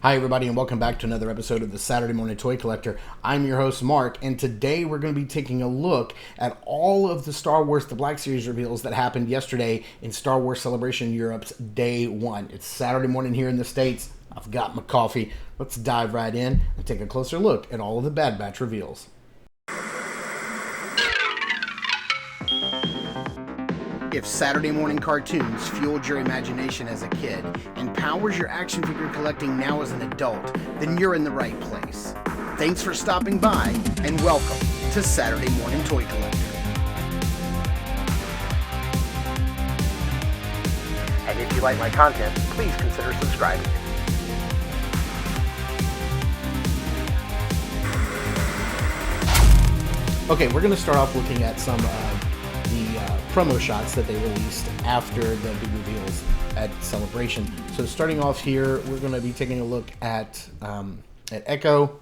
Hi everybody and welcome back to another episode of the Saturday Morning Toy Collector. I'm your host Mark, and today we're going to be taking a look at all of the Star Wars The Black Series reveals that happened yesterday in Star Wars Celebration Europe's Day 1. It's Saturday morning here in the States. I've got my coffee. Let's dive right in and take a closer look at all of the Bad Batch reveals. If Saturday morning cartoons fueled your imagination as a kid and powers your action figure collecting now as an adult, then you're in the right place. Thanks for stopping by, and welcome to Saturday Morning Toy Collector. And if you like my content, please consider subscribing. Okay, we're going to start off looking at some promo shots that they released after the big reveals at Celebration. So starting off here, we're going to be taking a look at Echo.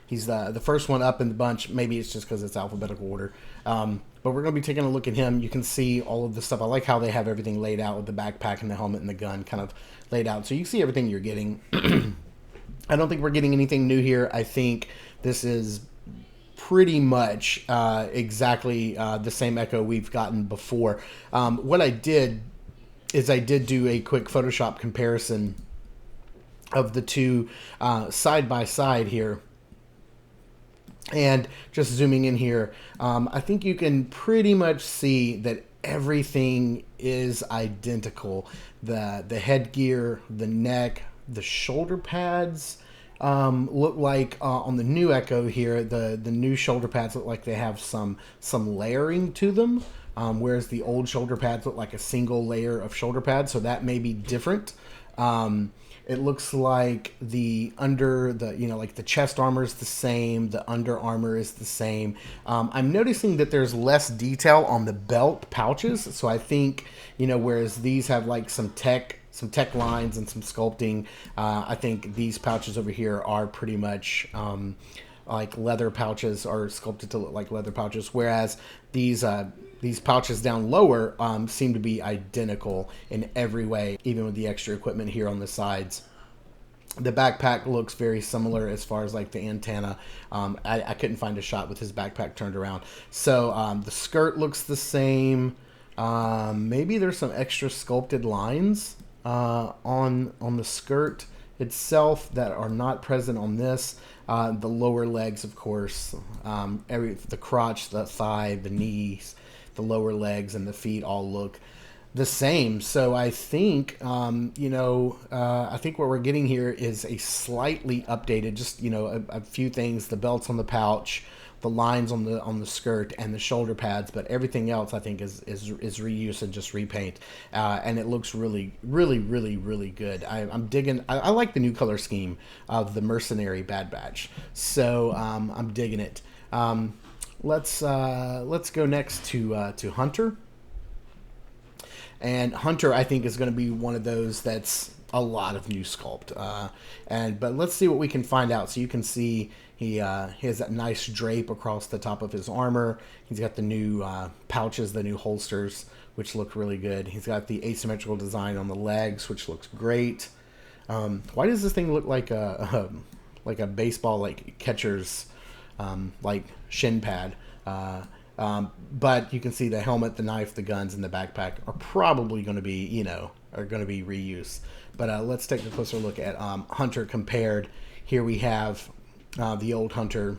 He's the first one up in the bunch. Maybe it's just because it's alphabetical order. But we're going to be taking a look at him. You can see all of the stuff. I like how they have everything laid out with the backpack and the helmet and the gun kind of laid out. So you see everything you're getting. I don't think we're getting anything new here. I think this is pretty much exactly the same Echo we've gotten before. What I did is I did do a quick Photoshop comparison of the two side by side here. And just zooming in here, I think you can pretty much see that everything is identical. The headgear, the neck, the shoulder pads, look like on the new Echo here, the new shoulder pads look like they have some layering to them, whereas the old shoulder pads look like a single layer of shoulder pads, so that may be different. It looks like the the chest armor is the same, the under armor is the same. I'm noticing that there's less detail on the belt pouches, so I think, whereas these have like some tech lines and some sculpting, I think these pouches over here are pretty much like leather pouches, are sculpted to look like leather pouches, whereas these pouches down lower seem to be identical in every way, even with the extra equipment here on the sides. The backpack looks very similar as far as like the antenna. I couldn't find a shot with his backpack turned around. So the skirt looks the same. Maybe there's some extra sculpted lines on the skirt itself that are not present on this. The lower legs, of course, the crotch, the thigh, the knees, the lower legs, and the feet all look the same. So I think, I think what we're getting here is a slightly updated, just a few things: the belts on the pouch, the lines on the skirt, and the shoulder pads. But everything else, I think, is reuse and just repaint, and it looks really, really, really, really good. I'm digging. I like the new color scheme of the Mercenary Bad Batch, so I'm digging it. Let's go next to Hunter. And Hunter, I think, is going to be one of those that's a lot of new sculpt. But let's see what we can find out. So you can see he has that nice drape across the top of his armor. He's got the new pouches, the new holsters, which look really good. He's got the asymmetrical design on the legs, which looks great. Why does this thing look like a baseball catcher's shin pad? But you can see the helmet, the knife, the guns, and the backpack are probably going to be, reused. But let's take a closer look at Hunter compared. Here we have the old Hunter,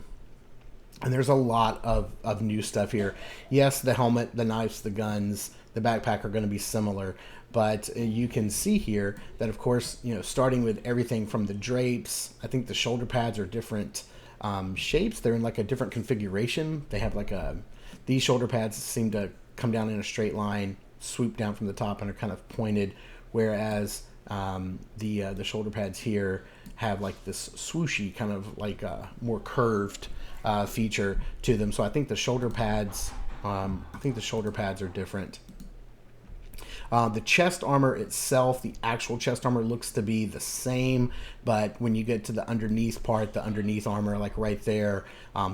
and there's a lot of new stuff here. Yes, the helmet, the knives, the guns, the backpack are going to be similar, but you can see here that, of course, starting with everything from the drapes, I think the shoulder pads are different shapes. They're in like a different configuration. They have these shoulder pads seem to come down in a straight line, swoop down from the top, and are kind of pointed, whereas the shoulder pads here have like this swooshy kind of like more curved feature to them. So I think the shoulder pads are different. The chest armor itself, the actual chest armor, looks to be the same, but when you get to the underneath part, the underneath armor, like right there,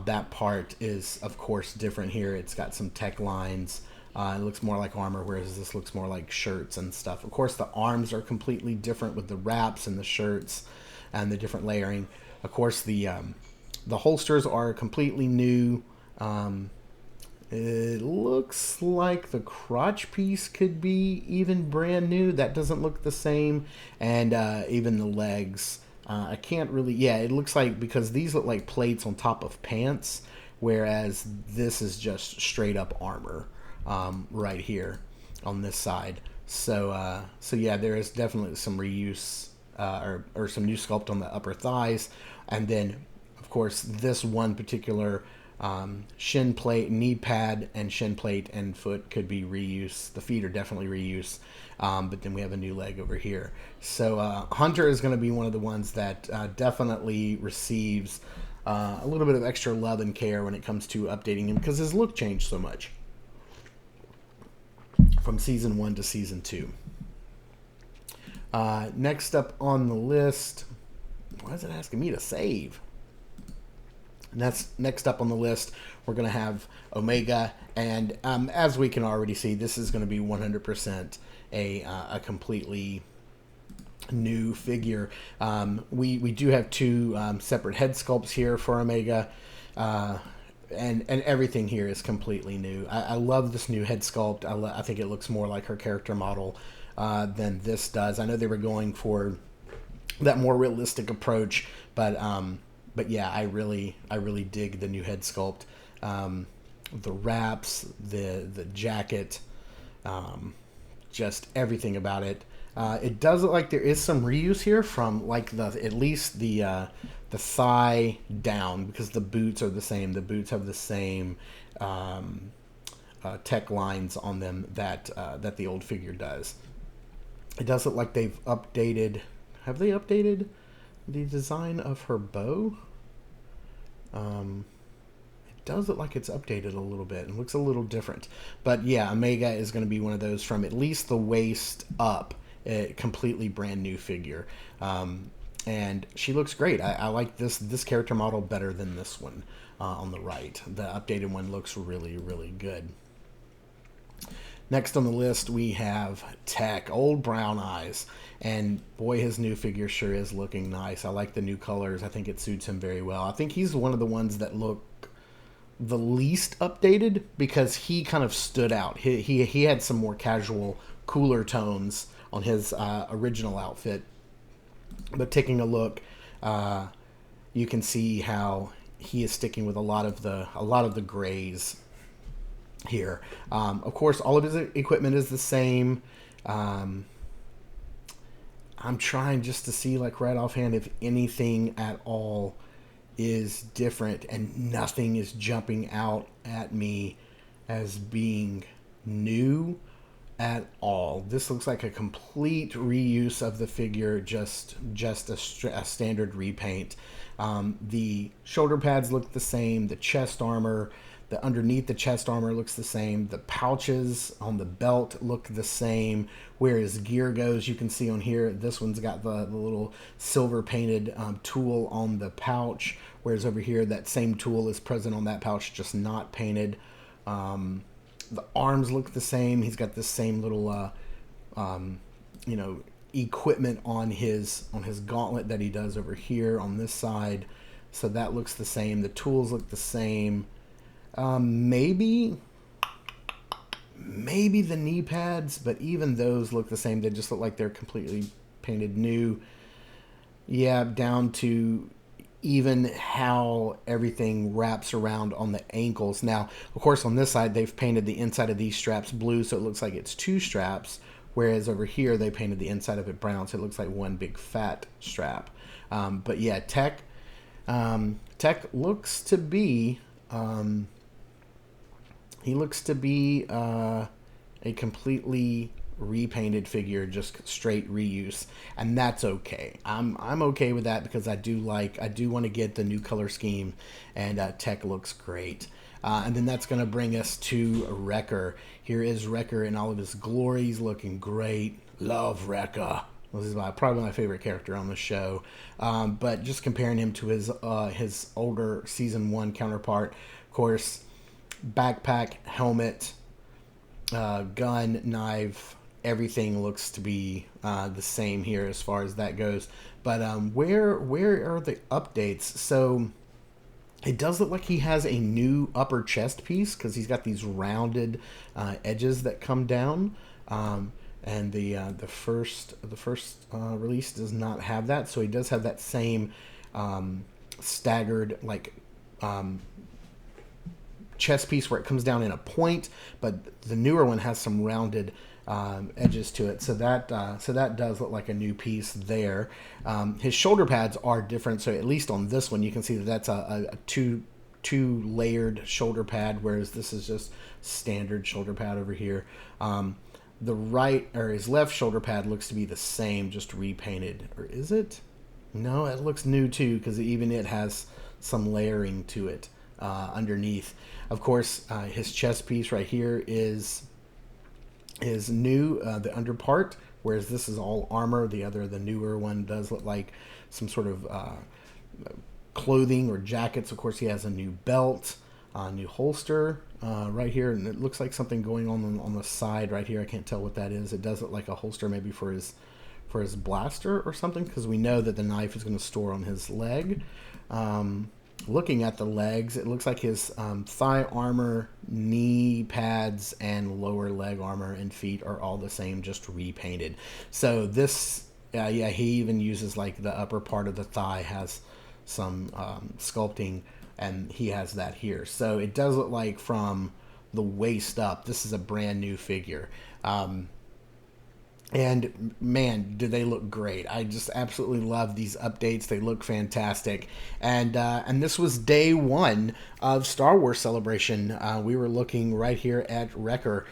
that part is, of course, different here. It's got some tech lines. It looks more like armor, whereas this looks more like shirts and stuff. Of course, the arms are completely different with the wraps and the shirts. and the different layering. Of course, the holsters are completely new. It looks like the crotch piece could be even brand new. That doesn't look the same. And even the legs. I can't really... Yeah, it looks like... Because these look like plates on top of pants. Whereas this is just straight up armor right here on this side. So yeah, there is definitely some reuse or some new sculpt on the upper thighs. And then, of course, this one particular... shin plate, knee pad, and shin plate and foot could be reuse. The feet are definitely reuse. But then we have a new leg over here. So Hunter is going to be one of the ones that definitely receives a little bit of extra love and care when it comes to updating him, because his look changed so much from season 1 to season 2. Next up on the list, why is it asking me to save? And that's next up on the list. We're going to have Omega, and as we can already see, this is going to be 100% a completely new figure. We do have two separate head sculpts here for Omega, and everything here is completely new. I love this new head sculpt. I think it looks more like her character model than this does. I know they were going for that more realistic approach, but yeah, I really dig the new head sculpt. The wraps, the jacket, just everything about it. It does look like there is some reuse here from like at least the thigh down, because the boots are the same. The boots have the same tech lines on them that the old figure does. It does look like they've updated. Have they updated the design of her bow? It does look like it's updated a little bit. It looks a little different. But yeah, Omega is going to be one of those from at least the waist up, a completely brand new figure. And she looks great. I like this character model better than this one on the right. The updated one looks really, really good. Next on the list, we have Tech, Old Brown Eyes. And boy, his new figure sure is looking nice. I like the new colors. I think it suits him very well. I think he's one of the ones that look the least updated, because he kind of stood out. He had some more casual, cooler tones on his original outfit. But taking a look, you can see how he is sticking with a lot of the grays here. Of course, all of his equipment is the same. I'm trying just to see, like, right offhand, if anything at all is different, and nothing is jumping out at me as being new at all. This looks like a complete reuse of the figure, just a standard repaint. The shoulder pads look the same. The chest armor, the underneath the chest armor looks the same. The pouches on the belt look the same. Where his gear goes, you can see on here, this one's got the little silver painted tool on the pouch, whereas over here that same tool is present on that pouch, just not painted. The arms look the same. He's got this same little equipment on his gauntlet that he does over here on this side, so that looks the same. The tools look the same. Maybe the knee pads, but even those look the same. They just look like they're completely painted new. Yeah, down to even how everything wraps around on the ankles. Now, of course, on this side, they've painted the inside of these straps blue, so it looks like it's two straps, whereas over here, they painted the inside of it brown, so it looks like one big fat strap. But yeah, Tech looks to be... he looks to be a completely repainted figure, just straight reuse, and that's okay. I'm okay with that, because I do want to get the new color scheme, and Tech looks great. And then that's going to bring us to Wrecker. Here is Wrecker in all of his glory. He's looking great. Love Wrecker. This is probably my favorite character on the show. But just comparing him to his older season 1 counterpart, of course, backpack, helmet, gun, knife, everything looks to be the same here as far as that goes. But where are the updates? So it does look like he has a new upper chest piece because he's got these rounded edges that come down. And the first release does not have that, so he does have that same staggered like chest piece where it comes down in a point, but the newer one has some rounded edges to it. So that does look like a new piece there. His shoulder pads are different, so at least on this one you can see that that's a two layered shoulder pad, whereas this is just standard shoulder pad over here. The right or his left shoulder pad looks to be the same, just repainted, or is it? No, it looks new too because even it has some layering to it underneath. Of course, his chest piece right here is new, the under part, whereas this is all armor. The newer one does look like some sort of clothing or jackets. Of course, he has a new belt, new holster right here, and it looks like something going on the side right here. I can't tell what that is. It does look like a holster maybe for his blaster or something, because we know that the knife is going to store on his leg. Looking at the legs, it looks like his thigh armor, knee pads, and lower leg armor and feet are all the same, just repainted. So this, yeah, he even uses like the upper part of the thigh has some sculpting, and he has that here. So it does look like from the waist up, this is a brand new figure. And man, do they look great. I just absolutely love these updates. They look fantastic. And this was day one of Star Wars Celebration. We were looking right here at Wrecker.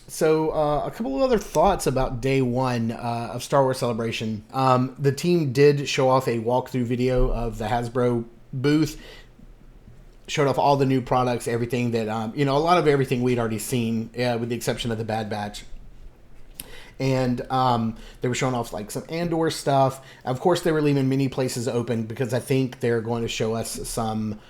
So a couple of other thoughts about day one of Star Wars Celebration. The team did show off a walkthrough video of the Hasbro booth. Showed off all the new products, everything that, a lot of everything we'd already seen, with the exception of the Bad Batch. And they were showing off like some Andor stuff. Of course, they were leaving many places open because I think they're going to show us some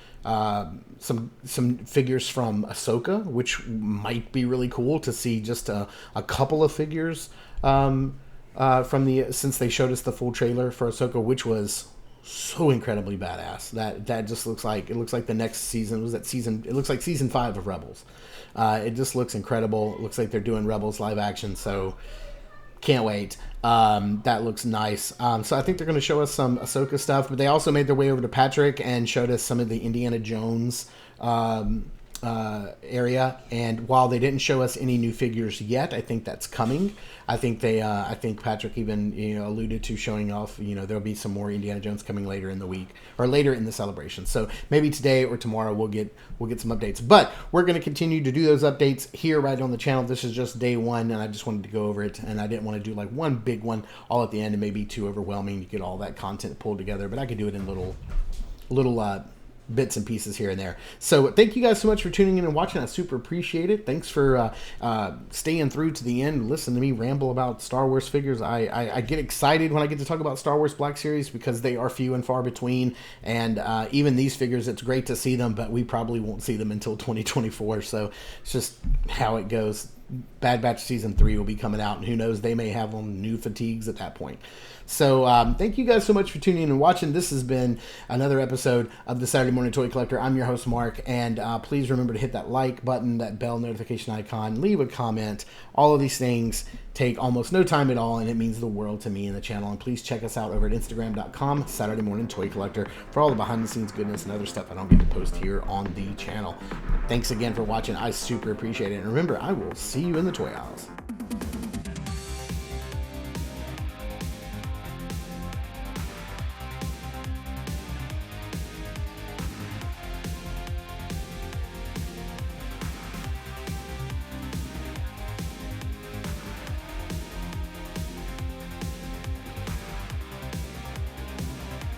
figures from Ahsoka, which might be really cool to see. Just a couple of figures since they showed us the full trailer for Ahsoka, which was so incredibly badass. That just looks like the next season. It looks like season 5 of Rebels. It just looks incredible. It looks like they're doing Rebels live action. So. Can't wait. That looks nice. So I think they're going to show us some Ahsoka stuff, but they also made their way over to Patrick and showed us some of the Indiana Jones area. And while they didn't show us any new figures yet, I think that's coming. I think Patrick even alluded to showing off. There'll be some more Indiana Jones coming later in the week or later in the celebration. So maybe today or tomorrow we'll get some updates. But we're going to continue to do those updates here right on the channel. This is just day one, and I just wanted to go over it, and I didn't want to do like one big one all at the end and maybe too overwhelming to get all that content pulled together. But I could do it in little bits and pieces here and there. So thank you guys so much for tuning in and watching. I super appreciate it. Thanks for staying through to the end and listen to me ramble about Star Wars figures. I get excited when I get to talk about Star Wars Black Series because they are few and far between, and even these figures, it's great to see them, but we probably won't see them until 2024. So it's just how it goes. Bad Batch Season 3 will be coming out, and who knows, they may have on new fatigues at that point. So thank you guys so much for tuning in and watching. This has been another episode of the Saturday Morning Toy Collector. I'm your host, Mark, and please remember to hit that like button, that bell notification icon, leave a comment. All of these things take almost no time at all, and it means the world to me and the channel. And please check us out over at Instagram.com, Saturday Morning Toy Collector, for all the behind-the-scenes goodness and other stuff I don't get to post here on the channel. Thanks again for watching. I super appreciate it. And remember, I will see you in the toy aisles.